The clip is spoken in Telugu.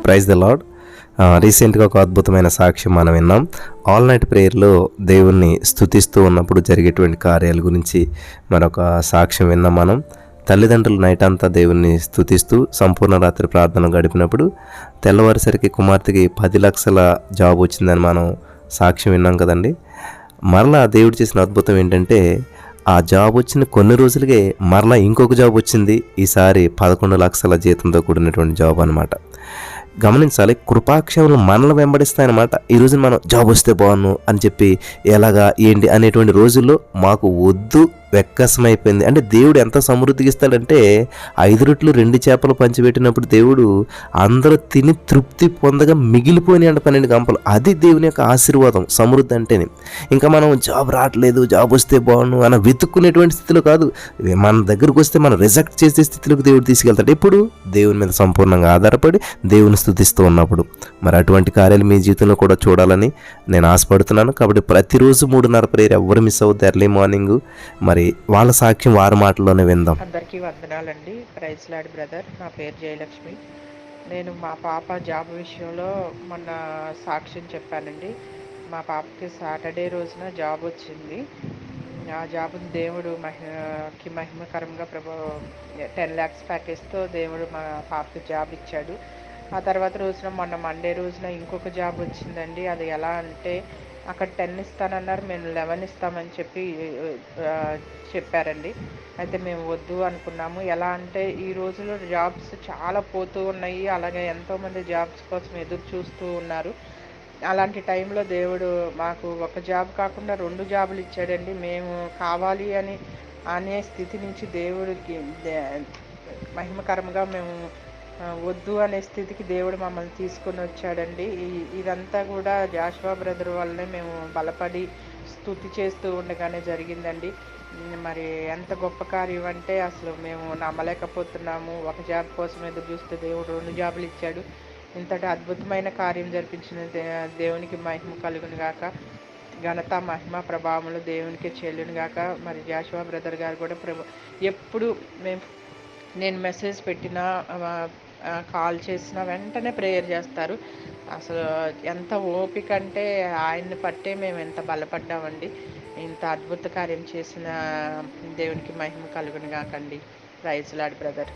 Praise the lord. రీసెంట్గా ఒక అద్భుతమైన సాక్ష్యం మనం విన్నాం. ఆల్ నైట్ ప్రేయర్లో దేవుణ్ణి స్తుతిస్తూ ఉన్నప్పుడు జరిగేటువంటి కార్యాల గురించి మరొక సాక్ష్యం విన్నాం మనం. తల్లిదండ్రులు నైట్ అంతా దేవుణ్ణి స్తుతిస్తూ సంపూర్ణ రాత్రి ప్రార్థన గడిపినప్పుడు తెల్లవారిసరికి కుమార్తెకి 10 లక్షల జాబ్ వచ్చిందని మనం సాక్ష్యం విన్నాం కదండి. మరలా దేవుడు చేసిన అద్భుతం ఏంటంటే, ఆ జాబ్ వచ్చిన కొన్ని రోజులకే మరలా ఇంకొక జాబ్ వచ్చింది. ఈసారి 11 లక్షల జీతంతో కూడినటువంటి జాబ్ అనమాట. గమనించాలి, కృపాక్షేమలు మనల్ని వెంబడిస్తాయన్నమాట. ఈరోజు మనం జాబ్ వస్తే బాగున్ను అని చెప్పి ఎలాగా ఏంటి అనేటువంటి రోజుల్లో మాకు వద్దు, వెక్కసమైపోయింది. అంటే దేవుడు ఎంత సమృద్ధిగా ఇస్తాడంటే, 5 రొట్టెలు 2 చేపలు పంచిపెట్టినప్పుడు దేవుడు అందరూ తిని తృప్తి పొందగా మిగిలిపోయినాయి అంట 12 గంపలు. అది దేవుని యొక్క ఆశీర్వాదం, సమృద్ధి అంటేనే. ఇంకా మనం జాబ్ రావట్లేదు, జాబ్ వస్తే బాగున్ను అని వెతుక్కునేటువంటి స్థితిలో కాదు, మన దగ్గరకు వస్తే మనం రిజెక్ట్ చేసే స్థితిలోకి దేవుడు తీసుకెళ్తాడు. ఇప్పుడు దేవుని మీద సంపూర్ణంగా ఆధారపడి దేవుని స్తుతిస్తూ ఉన్నప్పుడు. మరి అటువంటి కార్యాలు మీ జీవితంలో కూడా చూడాలని నేను ఆశపడుతున్నాను. కాబట్టి ప్రతిరోజు 3:30 ప్రేయర్ ఎవరు మిస్ అవుద్ది, ఎర్లీ మార్నింగ్. మరి వాళ్ళ సాక్ష్యం వారి మాటల్లోనే విందాం. అందరికీ వందనాలండి. Praise lord brother. నా పేరు జయలక్ష్మి. నేను మా పాప జాబ్ విషయంలో మొన్న సాక్ష్యం చెప్పానండి. మా పాపకి సాటర్డే రోజున జాబ్ వచ్చింది. ఆ జాబ్ని దేవుడు మహిమకరంగా 10 lakhs ప్యాకేజ్తో దేవుడు మా పాపకి జాబ్ ఇచ్చాడు. ఆ తర్వాత రోజున మొన్న మండే రోజున ఇంకొక జాబ్ వచ్చిందండి. అది ఎలా అంటే, అక్కడ 10 ఇస్తానన్నారు, మేము 11 ఇస్తామని చెప్పారండి. అయితే మేము వద్దు అనుకున్నాము. ఎలా అంటే, ఈ రోజుల్లో జాబ్స్ చాలా పోతూ ఉన్నాయి, అలాగే ఎంతోమంది జాబ్స్ కోసం ఎదురు చూస్తూ ఉన్నారు. అలాంటి టైంలో దేవుడు మాకు ఒక జాబ్ కాకుండా 2 జాబులు ఇచ్చాడండి. మేము కావాలి అనే స్థితి నుంచి దేవుడికి మహిమకరంగా మేము వద్దు అనే స్థితికి దేవుడు మమ్మల్ని తీసుకొని వచ్చాడండి. ఇదంతా కూడా జాషువా బ్రదర్ వల్లనే మేము బలపడి స్తుతి చేస్తూ ఉండగానే జరిగిందండి. మరి ఎంత గొప్ప కార్యం అంటే అసలు మేము నమ్మలేకపోతున్నాము. ఒక జాబ్ కోసం ఎదురు చూస్తే దేవుడు 2 జాబులు ఇచ్చాడు. ఇంతటి అద్భుతమైన కార్యం జరిపించిన దేవునికి మహిమ కలుగును గాక. ఘనత, మహిమ, ప్రభావములు దేవునికి చెల్లును గాక. మరి జాషువా బ్రదర్ గారు కూడా ఎప్పుడు నేను మెసేజ్ పెట్టినా, కాల్ చేసిన వెంటనే ప్రేయర్ చేస్తారు. అసలు ఎంత ఓపిక అంటే ఆయన్ని పట్టే మేము ఎంత బలపడ్డామండి. ఇంత అద్భుత కార్యం చేసిన దేవునికి మహిమ కలుగును గాకండి. Praise lord brother.